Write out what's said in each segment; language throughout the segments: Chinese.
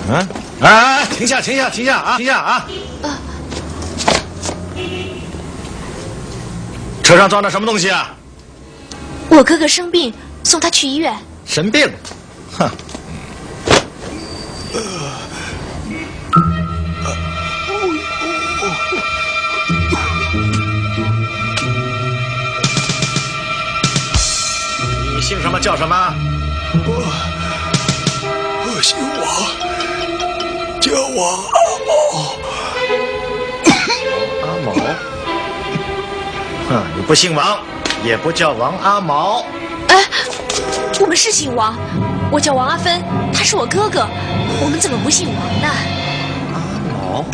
嗯，啊，停下，停下，停下啊，停下啊！车上装的什么东西啊？我哥哥生病，送他去医院。生病？哼！你姓什么叫什么？我姓王，叫王阿毛。哼，你不姓王，也不叫王阿毛。哎，我们是姓王，我叫王阿芬，他是我哥哥，我们怎么不姓王呢？阿毛。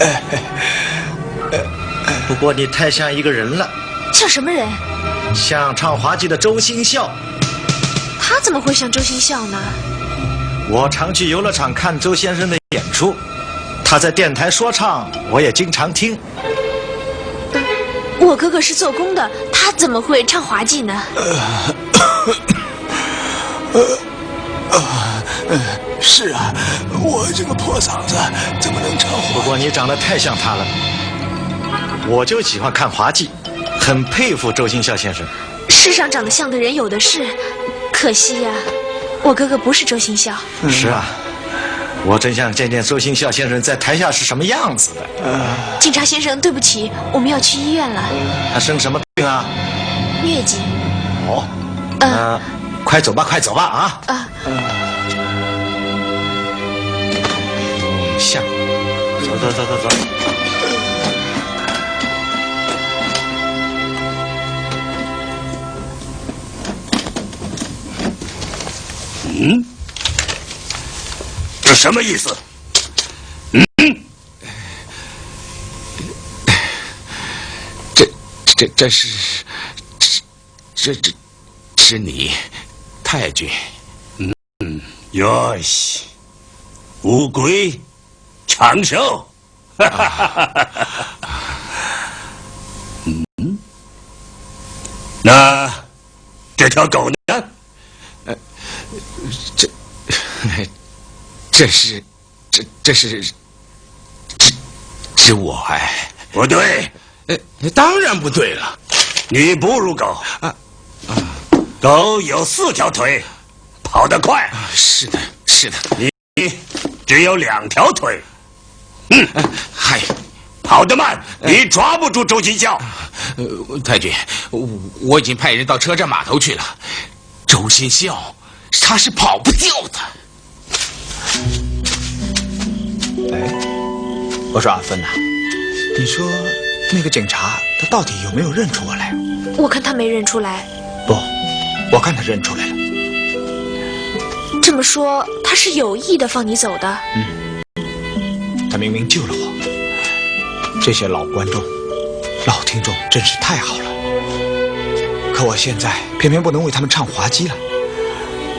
不过你太像一个人了。像什么人？像唱滑稽的周星笑。他怎么会像周星笑呢？我常去游乐场看周先生的演出，他在电台说唱，我也经常听。我哥哥是做工的，他怎么会唱滑稽呢？是啊，我这个破嗓子怎么能唱滑稽？不过你长得太像他了，我就喜欢看滑稽，很佩服周星笑先生。世上长得像的人有的是，可惜呀，我哥哥不是周星笑。是啊，我真想见见周星笑先生在台下是什么样子的。警察先生，对不起，我们要去医院了。他生什么病啊？疟疾。哦，快走吧，快走吧啊！像，走。嗯，这什么意思？这是你，太君。哟西，乌龟长寿。那这条狗呢？这是指我哎？不对，当然不对了。你不如狗狗有4条腿，跑得快。是的，你只有2条腿。嗨，跑得慢，你抓不住周金笑。太君，我已经派人到车站码头去了。周新笑，他是跑不掉的。我说阿芬呐，你说那个警察他到底有没有认出我来？我看他没认出来。不，我看他认出来了。这么说，他是有意的放你走的。他明明救了我。这些老观众、老听众真是太好了。可我现在偏偏不能为他们唱滑稽了。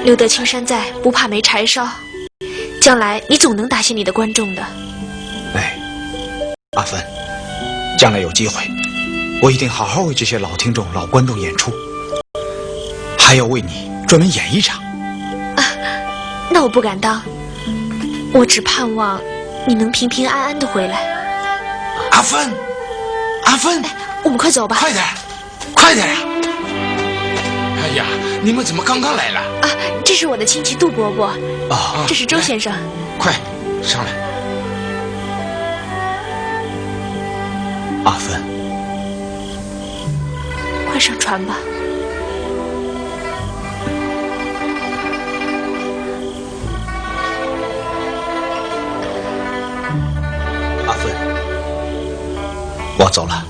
留得青山在，不怕没柴烧。将来你总能答谢你的观众的。阿芬，将来有机会，我一定好好为这些老听众、老观众演出，还要为你专门演一场。那我不敢当，我只盼望你能平平安安的回来。阿芬，我们快走吧。快点啊！哎呀，你们怎么刚刚来了？这是我的亲戚杜伯伯。这是周先生。快上来。阿芬，快上船吧。阿芬，我走了，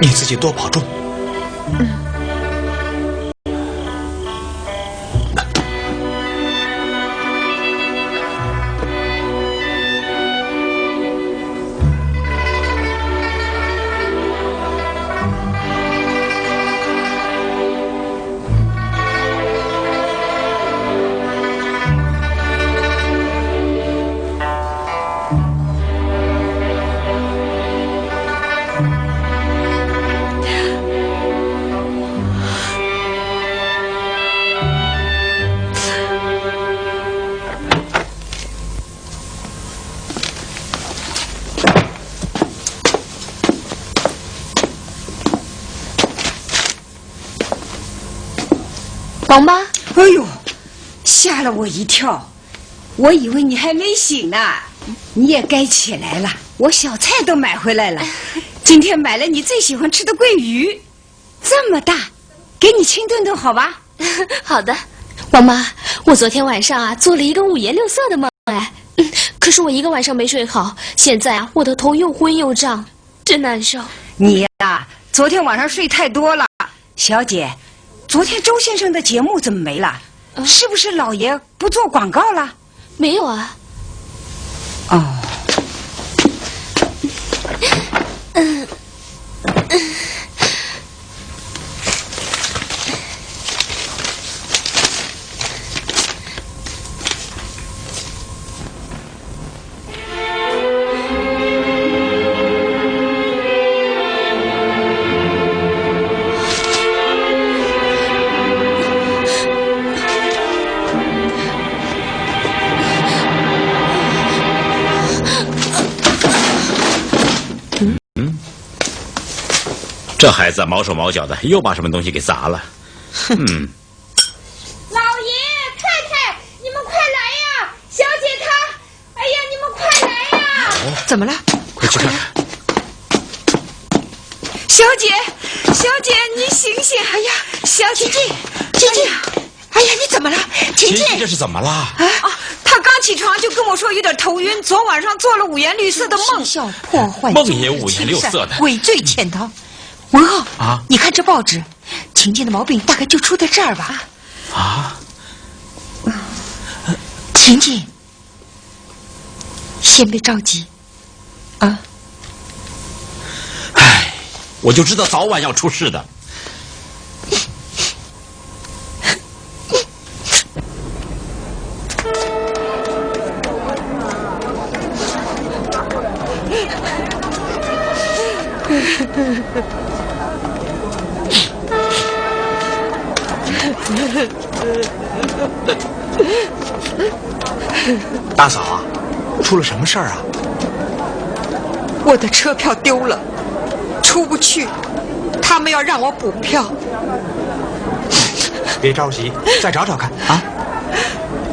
你自己多保重。王妈，哎呦，吓了我一跳，我以为你还没醒呢。你也该起来了，我小菜都买回来了。今天买了你最喜欢吃的桂鱼，这么大，给你清炖炖好吧？好的。王妈，我昨天晚上做了一个五颜六色的梦，可是我一个晚上没睡好，现在我的头又昏又胀，真难受。你呀，昨天晚上睡太多了。小姐，昨天周先生的节目怎么没了？是不是老爷不做广告了？没有啊。哦。这孩子毛手毛脚的，又把什么东西给砸了。老爷太太，你们快来呀！小姐她，哎呀，你们快来呀！怎么了？快去看看。小姐，小姐，你醒醒！哎呀，小姐，静静，哎呀，你怎么了？婷婷，这是怎么了？她刚起床就跟我说有点头晕，昨晚上做了五颜绿色的梦，笑破坏梦也五颜六色的，伪罪潜逃。文浩啊，你看这报纸，婷婷的毛病大概就出在这儿吧？啊，婷婷，先别着急，啊。唉，我就知道早晚要出事的。大嫂啊，出了什么事儿啊？我的车票丢了，出不去，他们要让我补票。别着急，再找找看啊。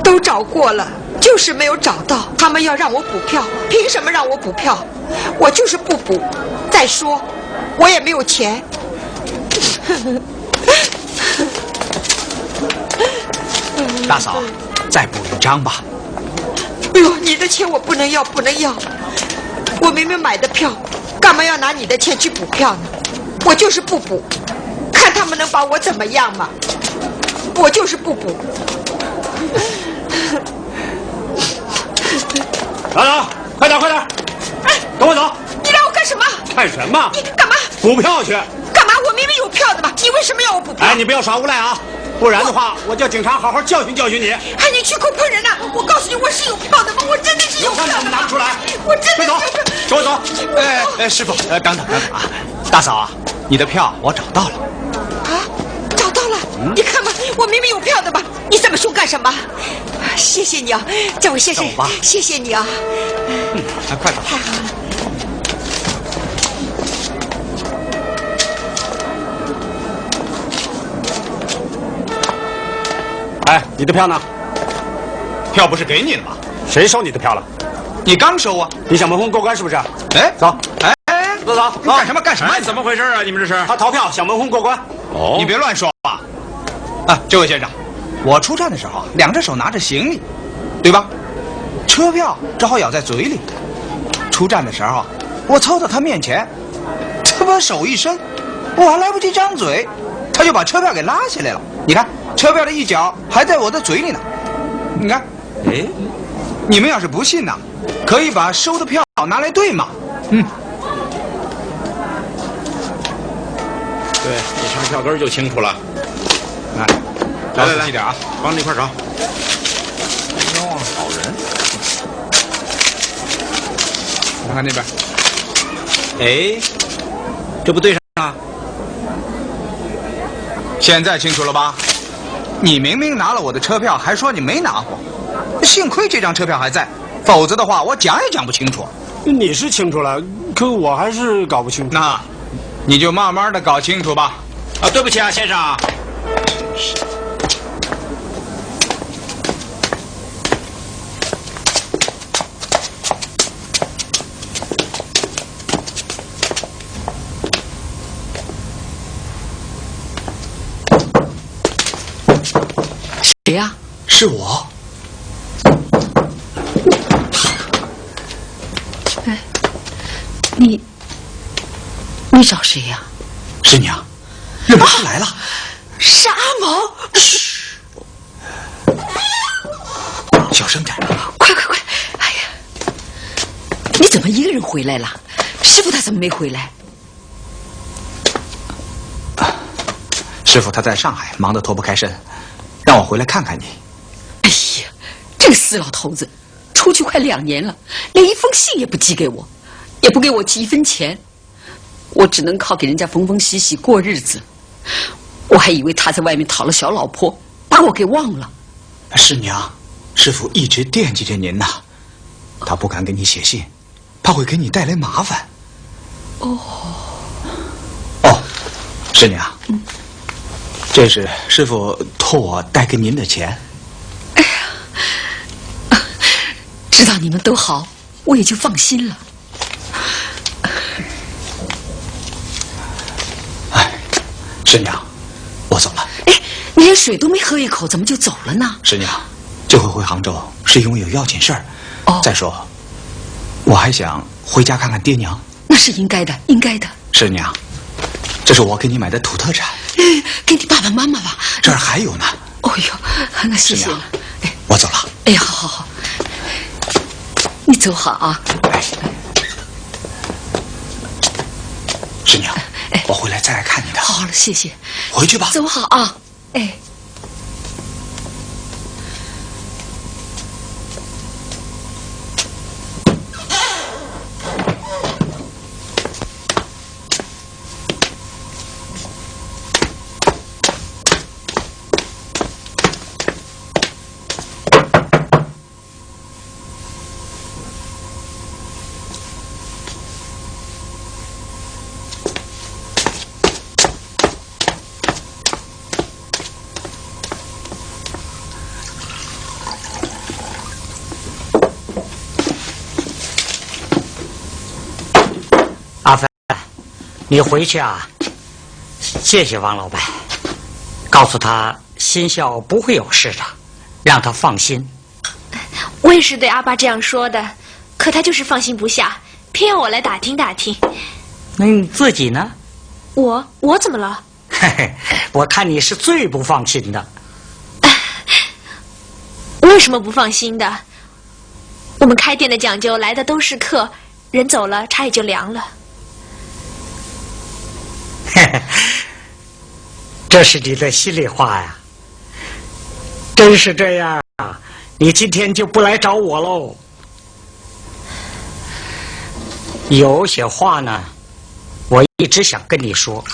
都找过了，就是没有找到。他们要让我补票，凭什么让我补票？我就是不补。再说，我也没有钱。大嫂，再补一张吧。哎呦，你的钱我不能要，不能要！我明明买的票，干嘛要拿你的钱去补票呢？我就是不补，看他们能把我怎么样嘛！我就是不补。等等，快点，快点！哎，跟我走。你让我干什么？干什么？你干嘛？补票去。干嘛？我明明有票的嘛！你为什么要我补票？哎，你不要耍无赖啊！不然的话，我叫警察好好教训教训你。哎，你去口喷人呐！我告诉你，我是有票的嘛，我真的是有票的。拿不出来，我真的走，跟我走。师傅，等等啊！大嫂啊，你的票我找到了。啊，找到了！你看嘛，我明明有票的嘛！你这么凶干什么？谢谢你啊，这位先生，谢谢你啊！快走！太好了。哎，你的票呢？票不是给你的吗？谁收你的票了？你刚收啊！你想蒙混过关是不是？哎，走，哎，走走，干什么干什么？怎么回事啊？你们这是？他逃票想蒙混过关。哦，你别乱说话。啊，这位先生，我出站的时候两只手拿着行李，对吧？车票只好咬在嘴里。出站的时候，我凑到他面前，他把手一伸，我还来不及张嘴，他就把车票给拉下来了。你看，车票的一角还在我的嘴里呢。你看，哎，你们要是不信呢，可以把收的票拿来对嘛。嗯。对，一查票根就清楚了。来，仔细点啊，帮着一块找。好人。看看那边。哎，这不对上啊？现在清楚了吧？你明明拿了我的车票，还说你没拿过。幸亏这张车票还在，否则的话我讲也讲不清楚。你是清楚了，可我还是搞不清楚。那，你就慢慢的搞清楚吧。啊，对不起啊，先生。谁呀？是我。哎，你找谁呀？师娘，认不出来了。是阿毛。嘘，小声点。快！哎呀，你怎么一个人回来了？师傅他怎么没回来？师傅他在上海忙得脱不开身，让我回来看看你。哎呀，这个死老头子，出去快2年了，连一封信也不寄给我，也不给我寄1分钱，我只能靠给人家缝缝洗洗过日子。我还以为他在外面讨了小老婆，把我给忘了。师娘，师傅一直惦记着您呐，他不敢给你写信，怕会给你带来麻烦。哦，师娘，这是师傅托我带给您的钱。哎呀，知道你们都好，我也就放心了。哎，师娘，我走了。哎，你连水都没喝一口，怎么就走了呢？师娘，这回回杭州是因为有要紧事儿。哦，再说，我还想回家看看爹娘。那是应该的，应该的。师娘，这是我给你买的土特产。给你爸爸妈妈吧。这儿还有呢。哦呦，那谢谢了。哎，我走了。哎呀，好，你走好啊。哎，师娘，我回来再来看你的。好了，谢谢。回去吧。走好啊。哎。阿芬，你回去啊，谢谢王老板，告诉他新校不会有事的，让他放心。我也是对阿爸这样说的，可他就是放心不下，偏要我来打听打听。那你自己呢？我怎么了？嘿嘿，我看你是最不放心的。为什么不放心的？我们开店的讲究，来的都是客，人走了，茶也就凉了。这是你的心里话呀。真是这样啊，你今天就不来找我喽。有些话呢，我一直想跟你说，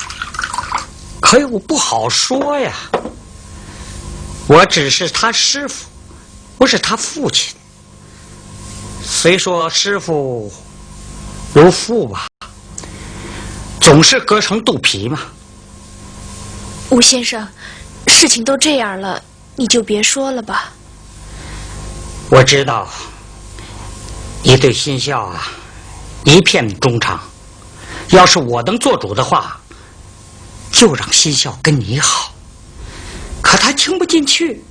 可又不好说呀。我只是他师傅，不是他父亲。虽说师傅如父吧，总是隔层肚皮嘛。吴先生，事情都这样了，你就别说了吧。我知道你对新校啊一片忠诚，要是我能做主的话，就让新校跟你好。可他听不进去，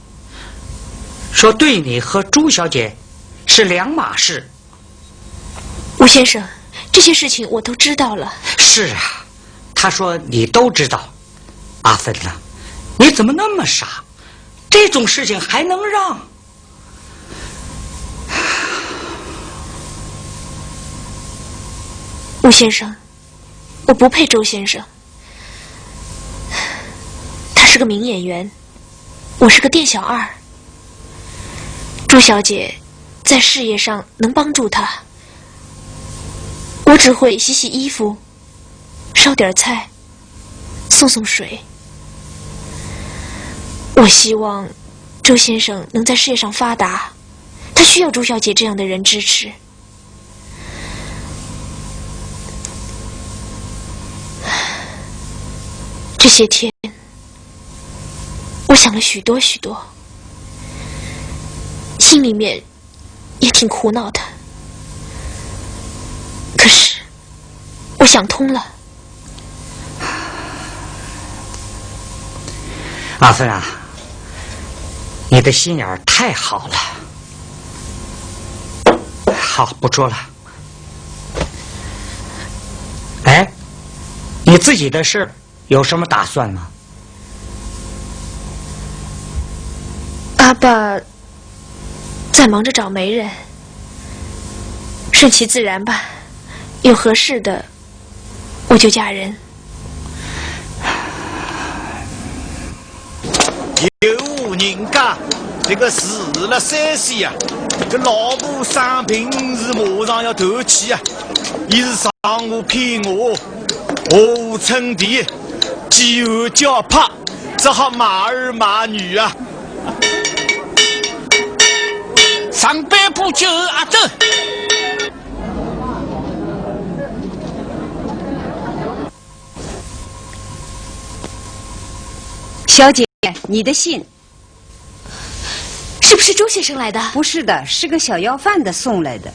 说对你和朱小姐是两码事。吴先生，这些事情我都知道了。是啊，他说你都知道。阿芬呐，你怎么那么傻？这种事情还能让？吴先生，我不配周先生。他是个名演员，我是个店小二。朱小姐在事业上能帮助他，我只会洗洗衣服，烧点菜，送送水。我希望周先生能在事业上发达，他需要朱小姐这样的人支持。这些天，我想了许多许多，心里面也挺苦恼的。可是，我想通了。阿芬啊，你的心眼儿太好了。好，不说了。哎，你自己的事有什么打算吗？阿爸在忙着找媒人，顺其自然吧。有合适的，我就嫁人。有人家这个住了山西啊，这老婆生病是马上要头起啊，伊是上午骗我，下午称帝，继后叫怕，只好马儿马女啊。上半部就阿斗。小姐，你的信是不是周先生来的？不是的，是个小要饭的送来的。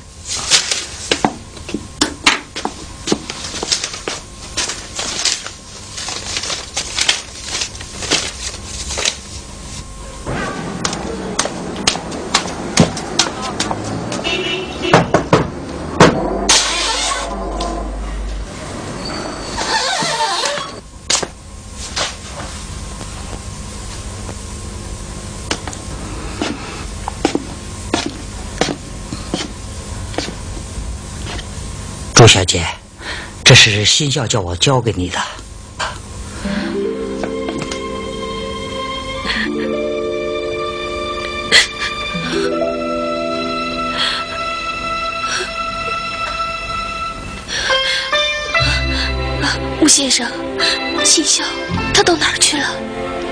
朱小姐，这是新校叫我交给你的。吴先生，新校他到哪儿去了？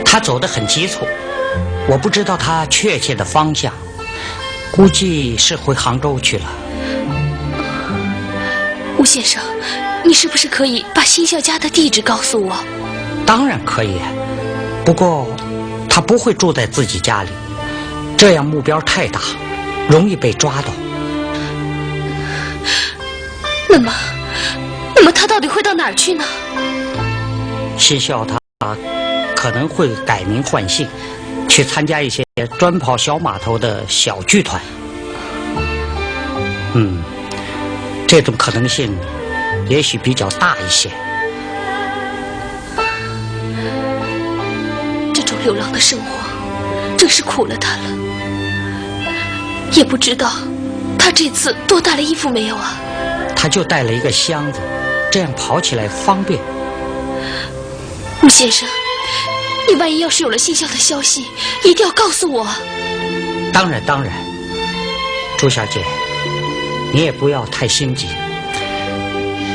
他走得很急促，我不知道他确切的方向，估计是回杭州去了。吴先生，你是不是可以把新校家的地址告诉我？当然可以，不过他不会住在自己家里，这样目标太大，容易被抓到。那么他到底会到哪儿去呢？新校他可能会改名换姓，去参加一些专跑小码头的小剧团。这种可能性也许比较大一些。这种流浪的生活真是苦了他了。也不知道他这次多带了衣服没有啊？他就带了一个箱子，这样跑起来方便。吴先生，你万一要是有了新校的消息，一定要告诉我。当然，朱小姐，你也不要太心急。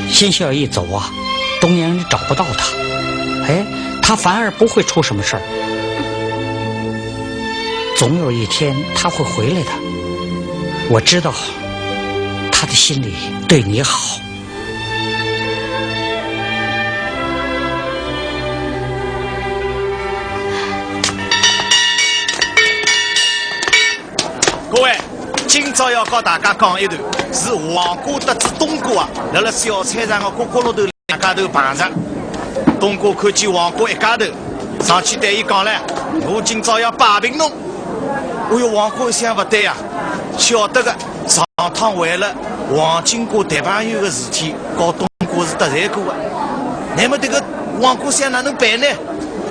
新校一走啊，东洋人找不到他，他反而不会出什么事儿。总有一天他会回来的，我知道他的心里对你好。各位，今朝要和大家讲一段，是黄瓜得知东瓜啊，辣辣小菜场的角落头两家头碰着。东瓜看见黄瓜一家头，上去对伊讲了：“我今朝要摆平侬。”哎哟，黄瓜一想不对啊，晓得个上趟为了黄金瓜谈朋友的事体，搞东瓜是得罪过的。那么这个黄瓜想哪能办呢？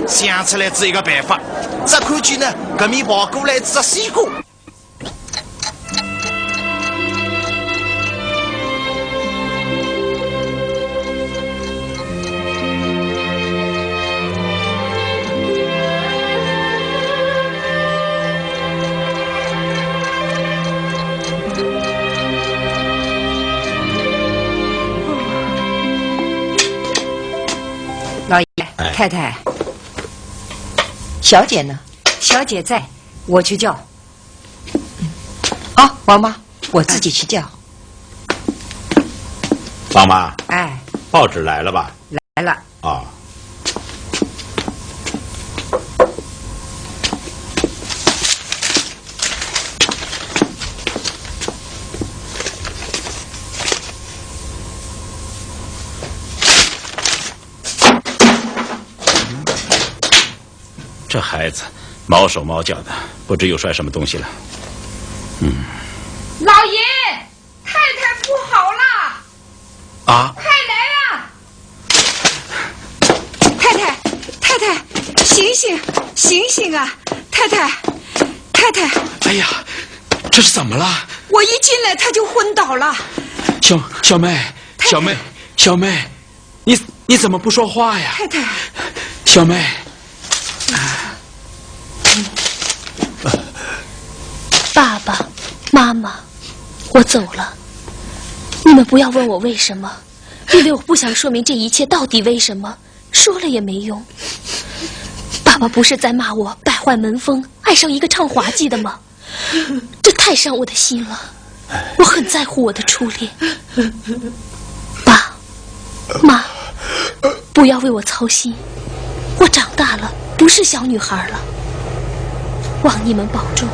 想出来只一个办法，只看见呢，搿面跑过来一只西瓜。老爷、太太，小姐呢？小姐在，我去叫。啊，王妈，我自己去叫。王妈，哎，报纸来了吧？来了。啊。这孩子毛手毛脚的，不知又摔什么东西了。老爷，太太不好了！啊！快来啊！太太，醒醒啊！太太，哎呀，这是怎么了？我一进来他就昏倒了。小妹，你怎么不说话呀？太太，小妹，爸爸妈妈，我走了，你们不要问我为什么，因为我不想说明这一切到底为什么，说了也没用。爸爸不是在骂我败坏门风，爱上一个唱滑稽的吗？这太伤我的心了，我很在乎我的初恋。爸妈，不要为我操心，我长大了，不是小女孩了，望你们保重。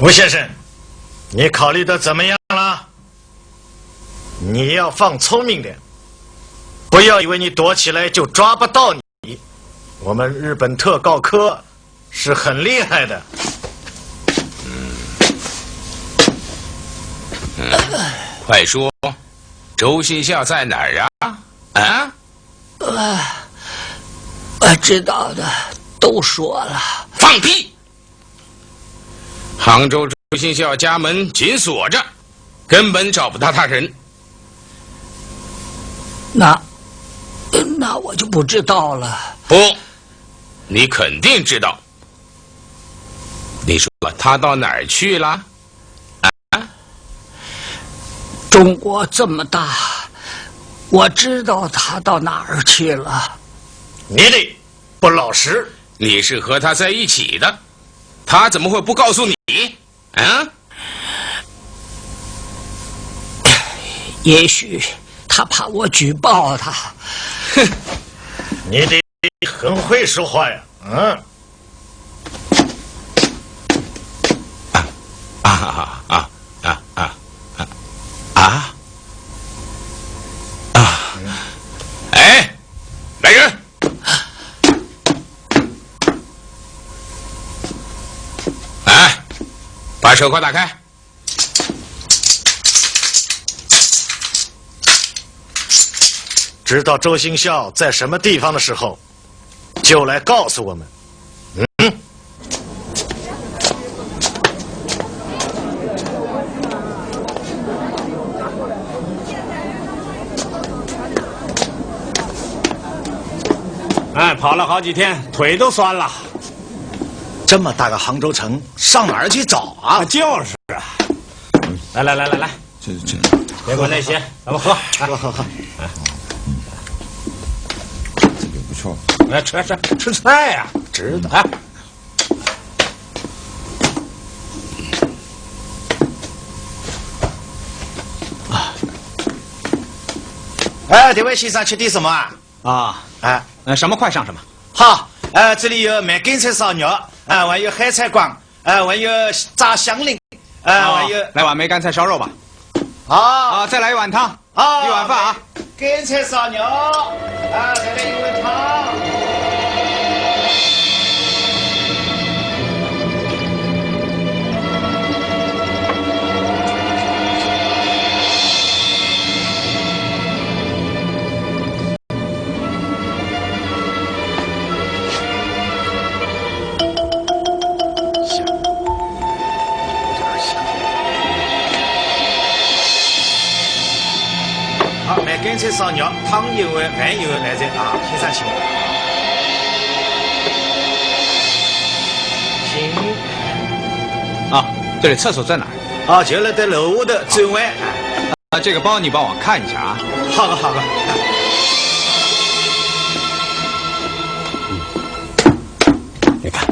吴先生，你考虑的怎么样了？你要放聪明点，不要以为你躲起来就抓不到你。我们日本特高科是很厉害的。快说，周新孝在哪儿啊？我知道的都说了。放屁！杭州周新孝家门紧锁着，根本找不到他人。那我就不知道了。不，你肯定知道。你说他到哪儿去了？啊？中国这么大，我知道他到哪儿去了。你得不老实。你是和他在一起的，他怎么会不告诉你？啊？也许他怕我举报他。哼，你得很会说话呀。哎，来人！哎，把车筐打开。知道周新孝在什么地方的时候，就来告诉我们。哎，跑了好几天，腿都酸了。这么大个杭州城，上哪儿去找啊？就是啊。来，别管那些，咱们喝。喝。这个不错。来吃菜呀，知道。哎，这位先生吃点什么啊？什么快上什么。好，这里有梅干菜烧肉，还有海菜光，还有炸香菱，还有来碗梅干菜烧肉吧。好，再来一碗汤，一碗饭啊。干菜烧肉，再来一碗汤。干菜烧肉，汤一碗，饭一碗，来这啊，先生请。这里厕所在哪儿？就在楼下的转弯。这个包你帮我看一下啊。好的。你看，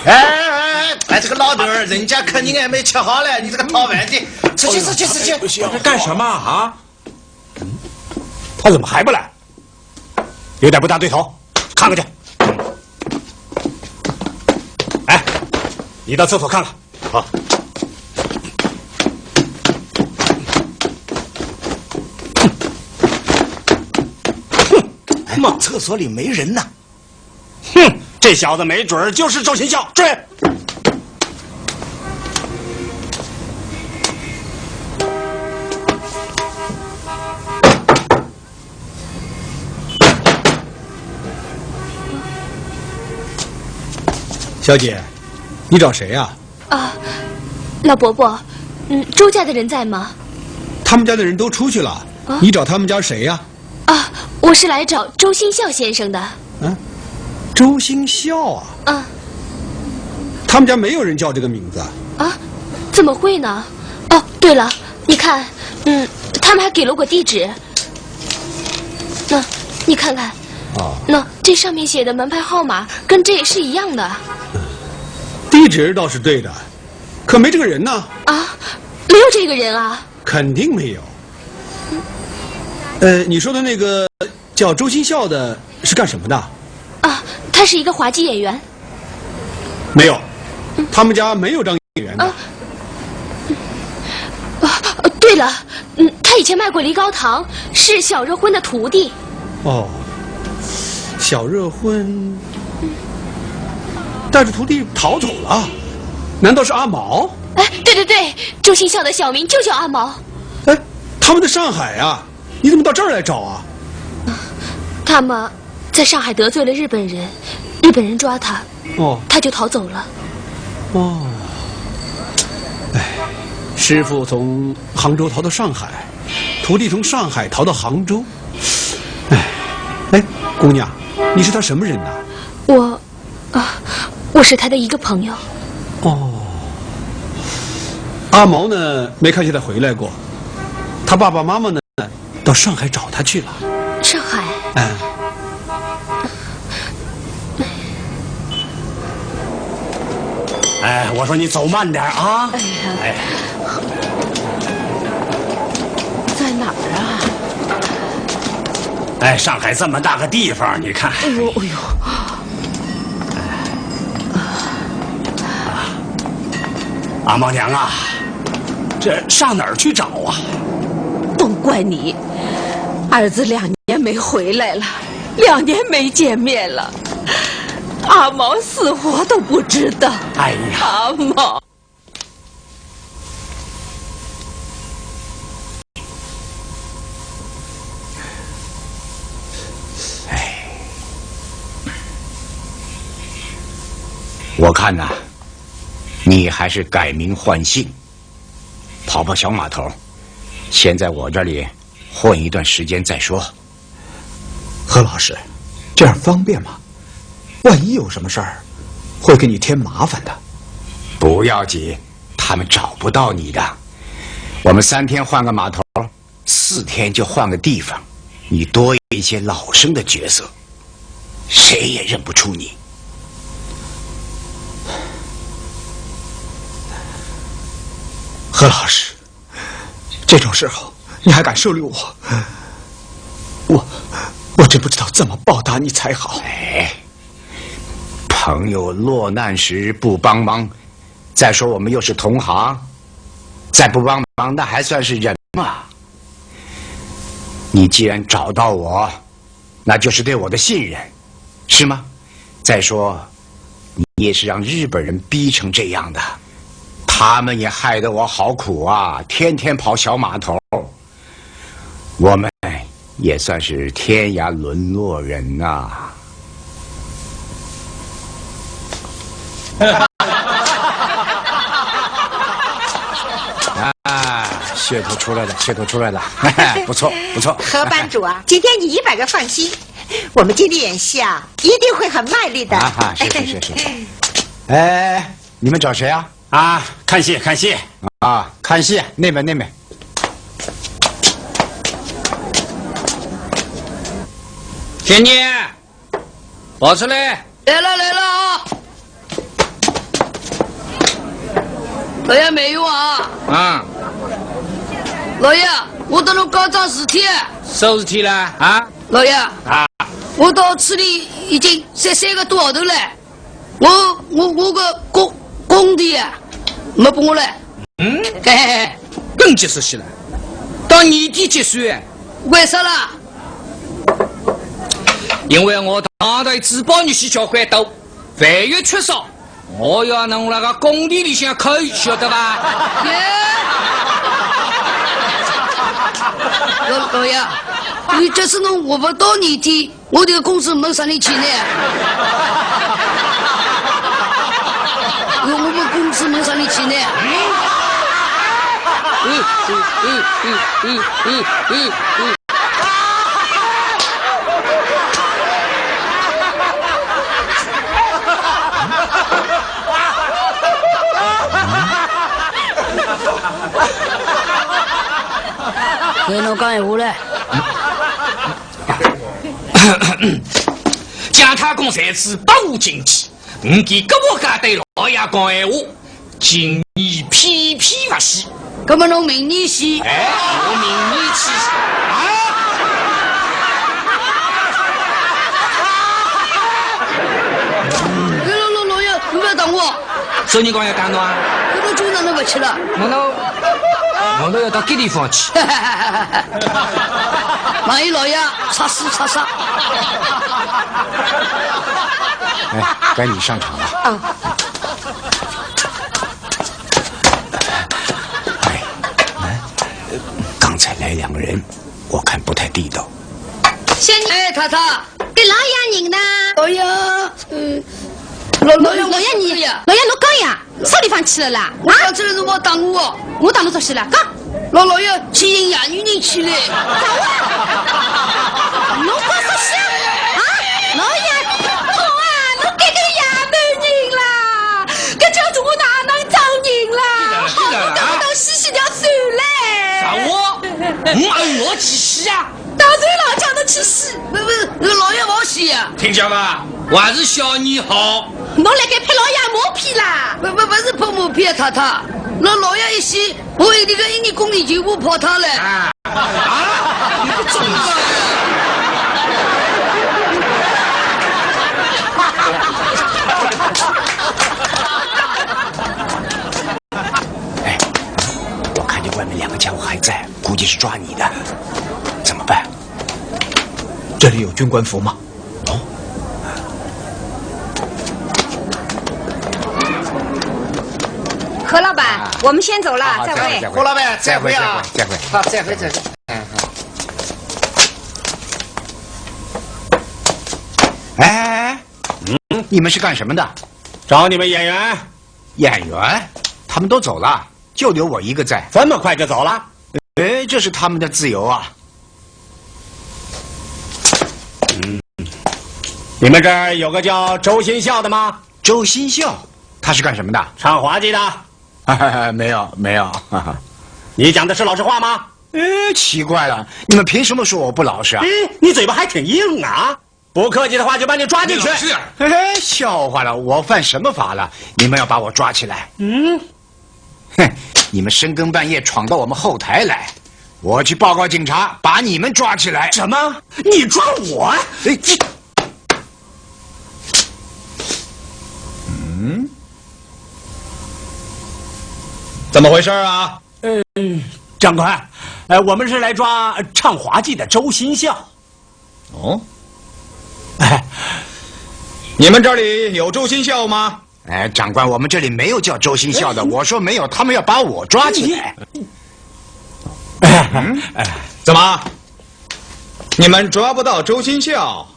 哎，这个老头儿，人家肯定还没吃好嘞，你这个讨饭的，出去！这干什么啊？他怎么还不来？有点不大对头，看看去。哎，你到厕所看看。好。妈，厕所里没人呐。哼，这小子没准儿就是周新孝，追！小姐，你找谁呀？啊，老伯伯，周家的人在吗？他们家的人都出去了，你找他们家谁呀？啊，我是来找周新孝先生的。嗯，周新孝啊？啊，他们家没有人叫这个名字。啊，怎么会呢？哦，对了，你看，他们还给了我地址。那，你看看。哦。那这上面写的门牌号码跟这是一样的。地址倒是对的，可没这个人呢。啊，没有这个人啊？肯定没有。你说的那个叫周新孝的是干什么的？啊，他是一个滑稽演员。没有，他们家没有当演员的。对了，他以前卖过梨膏糖，是小热荤的徒弟。哦，小热荤带着徒弟逃走了，难道是阿毛？哎，对，周新孝的小名就叫阿毛。哎，他们在上海啊，你怎么到这儿来找啊？他们在上海得罪了日本人，日本人抓他，他就逃走了。哦，哎，师傅从杭州逃到上海，徒弟从上海逃到杭州。哎，姑娘，你是他什么人呐？我是他的一个朋友。哦，阿毛呢？没看见他回来过。他爸爸妈妈呢？到上海找他去了。上海？哎，我说你走慢点啊！哎，在哪儿啊？哎，上海这么大个地方，你看。哎呦！阿毛娘啊，这上哪儿去找啊？都怪你，儿子2年没回来了，2年没见面了，阿毛死活都不知道。哎呀，阿毛。我看呐，你还是改名换姓，跑小码头，先在我这里混一段时间再说。何老师，这样方便吗？万一有什么事儿，会给你添麻烦的。不要紧，他们找不到你的。我们3天换个码头，4天就换个地方，你多一些老生的角色，谁也认不出你。何老师，这种时候你还敢收留我？我真不知道怎么报答你才好。哎，朋友落难时不帮忙，再说我们又是同行，再不帮忙那还算是人吗？你既然找到我，那就是对我的信任，是吗？再说，你也是让日本人逼成这样的。他们也害得我好苦啊，天天跑小码头。我们也算是天涯沦落人呐。噱头出来了，不错。何班主啊，今天你100个放心，我们今天演戏啊，一定会很卖力的。是。哎，你们找谁啊？啊，看戏啊，看戏，那边。天天，跑出来，来了来了啊！老爷没用啊！啊，老爷，我到侬搞桩事体。啥事体了啊？老爷啊，我到此里已经3个多号头了，我个工地啊，没拨我来。更结束些了，到年底结束。为啥啦？因为我大台自保日系交关多，饭月缺少，我要弄那个工地里向扣，晓得吧？老爷，你这次侬活不到年底，我这个公司没啥人钱呢。我们公司没啥人钱呢。跟侬讲闲话嘞。蒋太公在此不无禁忌，我给各我家对老爷讲闲话，今年偏偏不死。那么侬明年死？我明年去。老爷，你不要打我。啥人讲要打侬啊？我中午哪能不去了？难道要到别地方去？万一老爷插死。哎，该你上场了。刚才来2个人，我看不太地道。先哎，太太，给老爷人呢？老爷，老爷你，老爷侬讲呀，啥地方去了啦？我讲出来侬莫打我，我打侬做事了，讲。老爷去迎夜女人去了。侬讲啥事啊？老爷，好啊，侬给个野蛮人啦，搿叫做我哪能做人啦？好，侬跟我到西西条算嘞。啥我？按我去死啊！当然了，叫侬去死。不，老爷我死呀！听讲吧，我还是小你好。侬来给拍老爷马屁啦？不是拍马屁啊，太太。老爷一死，我一定个1年工地全部泡汤了。你不中吗？哎，我看见外面2个家伙还在，估计是抓你的，怎么办？这里有军官服吗？何老板，我们先走了，再会。胡老板，再会啊！好，再会。哎，你们是干什么的？找你们演员。演员？他们都走了，就留我一个在。这么快就走了？哎，这是他们的自由啊。你们这儿有个叫周新孝的吗？周新孝，他是干什么的？唱滑稽的。没有。你讲的是老实话吗？奇怪了，你们凭什么说我不老实啊？你嘴巴还挺硬啊！不客气的话就把你抓进去。笑话了，我犯什么法了？你们要把我抓起来？哼！你们深更半夜闯到我们后台来，我去报告警察，把你们抓起来。什么？你抓我？怎么回事啊？长官，我们是来抓唱滑稽的周新孝。哦，你们这里有周新孝吗？长官，我们这里没有叫周新孝的。我说没有，他们要把我抓起来。怎么？你们抓不到周新孝，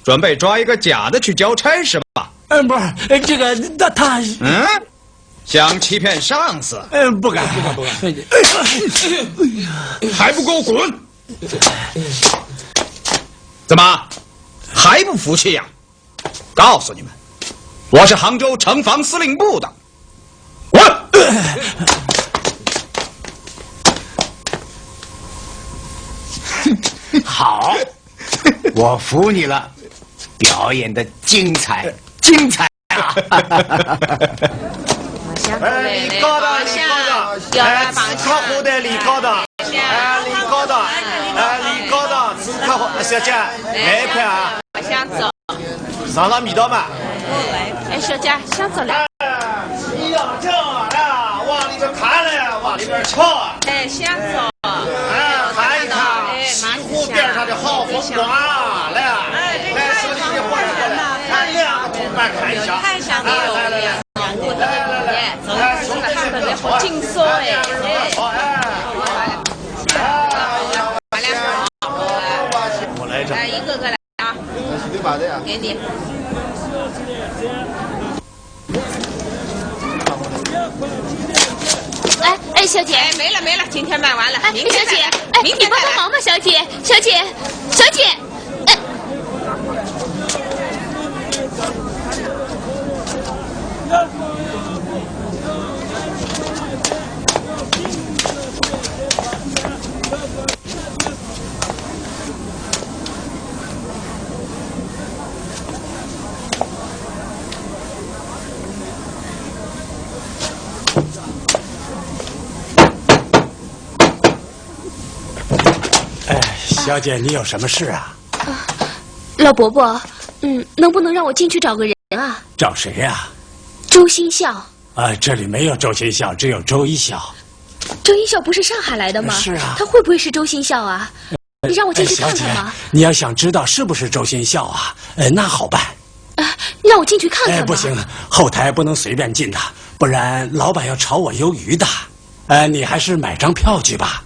准备抓一个假的去交差是吧？不是，这个他想欺骗上司？不敢。还不给我滚！怎么还不服气呀？告诉你们，我是杭州城防司令部的。滚！好，我服你了，表演的精彩。精彩啊！李高的，李高的，此客户的李高的，李高的，李高的，此客户小姐，来一块啊！我想走，尝尝味道嘛。哎，小姐想走了。一样正啊，往里边看了，往里边瞧。哎，想走。看一看西湖边上的好风光，来，小姐姐过来，看两个同伴看一下，看一下，来。走，看的好精彩哎！我来着。来，一个个来啊！给你。哎，小姐，没了，今天卖完了。哎，小姐，哎，你帮帮忙吧，小姐，哎。小姐，你有什么事啊？老伯伯，能不能让我进去找个人啊？找谁呀？周新孝。这里没有周新孝，只有周一孝。周一孝不是上海来的吗？是啊。他会不会是周新孝啊？你让我进去看看吗？你要想知道是不是周新孝啊，那好办。让我进去看看吧。不行，后台不能随便进的，不然老板要炒我鱿鱼的。你还是买张票去吧。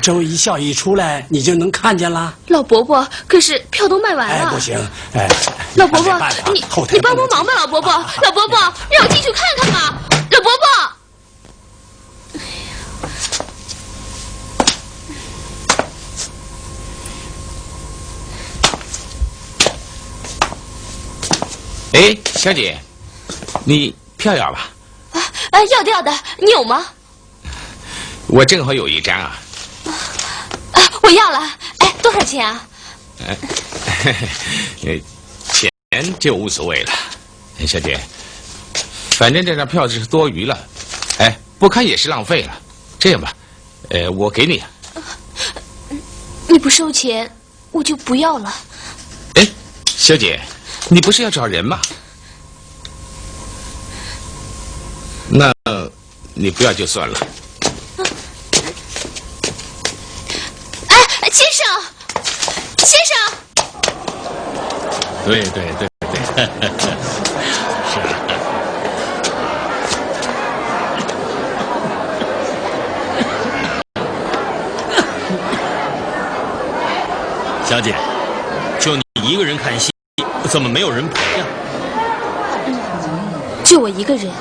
周一孝一出来，你就能看见了。老伯伯，可是票都卖完了。不行，老伯伯，你帮帮忙吧，老伯伯，老伯伯，让我进去看看嘛，老伯伯。哎，小姐，你票要吧？要的，你有吗？我正好有一张啊。我要了。多少钱啊？钱就无所谓了，小姐，反正这张票是多余了，不看也是浪费了。这样吧，我给你。你不收钱，我就不要了。小姐，你不是要找人吗？那你不要就算了。先生。对，是。小姐，就你一个人看戏，怎么没有人陪呀？就我一个人。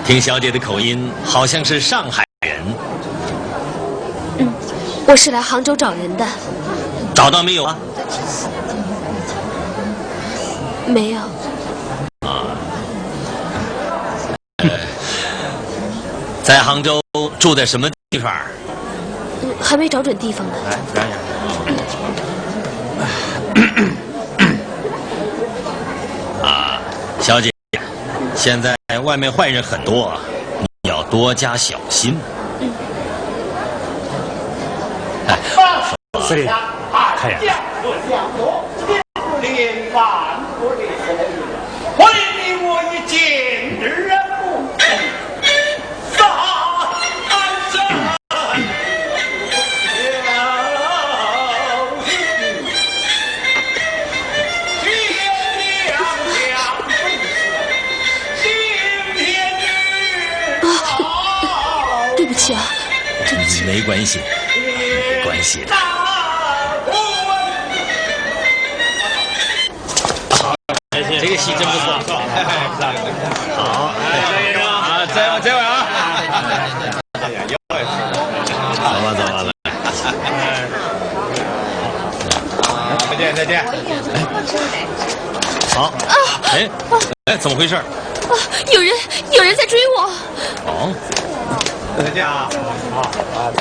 听小姐的口音，好像是上海人。我是来杭州找人的。找到没有啊？没有。在杭州住在什么地方？还没找准地方呢。小姐，现在外面坏人很多，你要多加小心。司令，开眼。为你我一见人不对不起啊，对不起。没关系，没关系的。这个戏真不错，好，再玩啊！走吧，再见。好，怎么回事？有人在追我。哦，再见啊！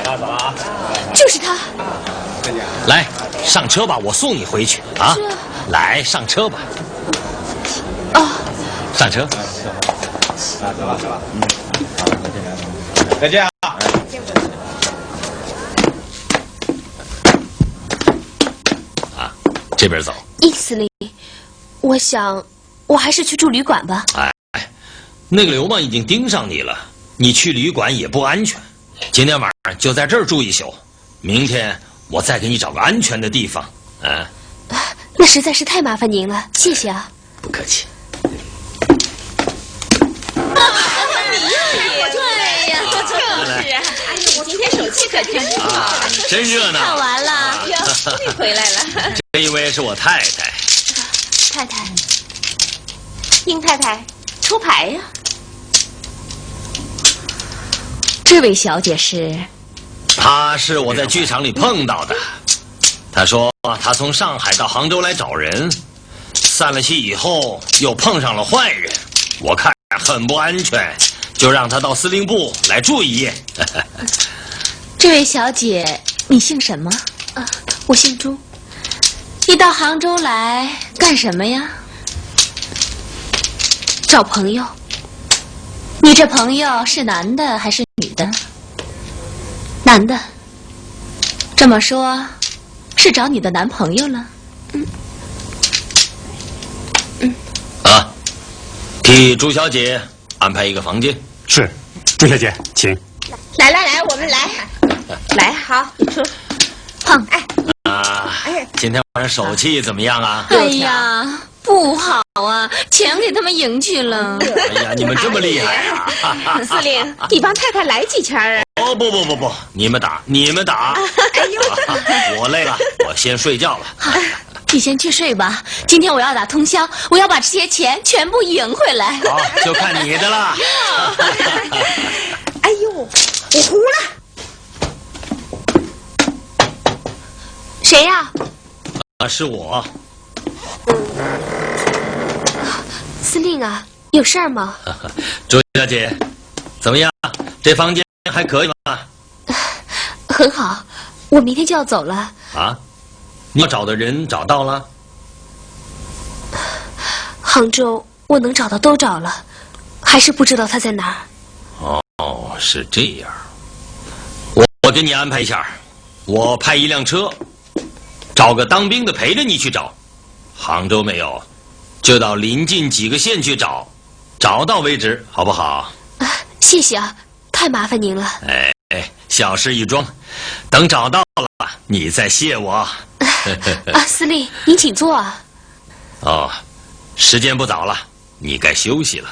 走了啊！就是他。来，上车吧，我送你回去啊！来上车吧。哦，上车。走吧。再见啊！啊，这边走。司令，我想我还是去住旅馆吧。哎，那个流氓已经盯上你了，你去旅馆也不安全。今天晚上就在这儿住一宿，明天我再给你找个安全的地方。啊，那实在是太麻烦您了，谢谢啊。不客气。对呀，就是啊。哎呀，你今天手气可真好，真热闹。看完了，哟，你回来了。这一位是我太太。太太，殷太太，出牌呀。这位小姐是？她是我在剧场里碰到的。她说她从上海到杭州来找人，散了戏以后又碰上了坏人，我看很不安全，就让她到司令部来住一夜。这位小姐，你姓什么？啊，我姓朱。你到杭州来干什么呀？找朋友。你这朋友是男的还是女的？男的。这么说，是找你的男朋友了？啊，替朱小姐安排一个房间。是，朱小姐，请。来，我们来，来，好，你出。胖，今天晚上手气怎么样啊？哎呀，不好啊，钱给他们赢去了。哎呀，你们这么厉害啊！司令，你帮太太来几圈啊？哦，不，你们打。哎呦，我累了，我先睡觉了。你先去睡吧，今天我要打通宵，我要把这些钱全部赢回来。好，就看你的了。哎呦，我糊了。谁呀？是我。司令啊，有事儿吗？朱小姐，怎么样？这房间还可以吗？很好，我明天就要走了。啊？你要找的人找到了？杭州我能找到都找了，还是不知道他在哪儿。哦，是这样。我给你安排一下，我派一辆车，找个当兵的陪着你去找。杭州没有，就到临近几个县去找，找到为止，好不好？谢谢啊，太麻烦您了。哎，小事一桩，等找到了你再谢我。司令，您请坐啊。哦，时间不早了，你该休息了。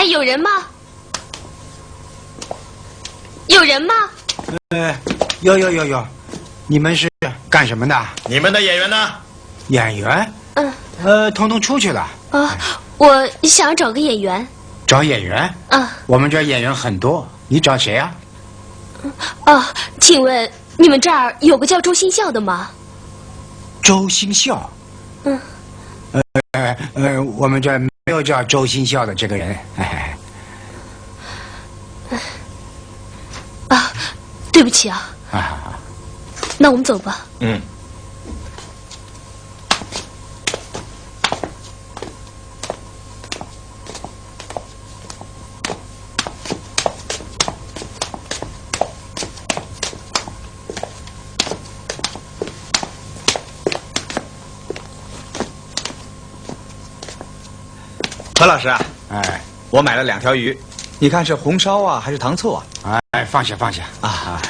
有人吗？有人吗？有，你们是干什么的？你们的演员呢？演员？统统出去了。我想找个演员。找演员？我们这儿演员很多，你找谁啊？请问你们这儿有个叫周新笑的吗？周新笑？我们这儿没有叫周新笑的这个人。对不起啊。那我们走吧。何老师啊，我买了2条鱼，你看是红烧啊还是糖醋啊？放下啊！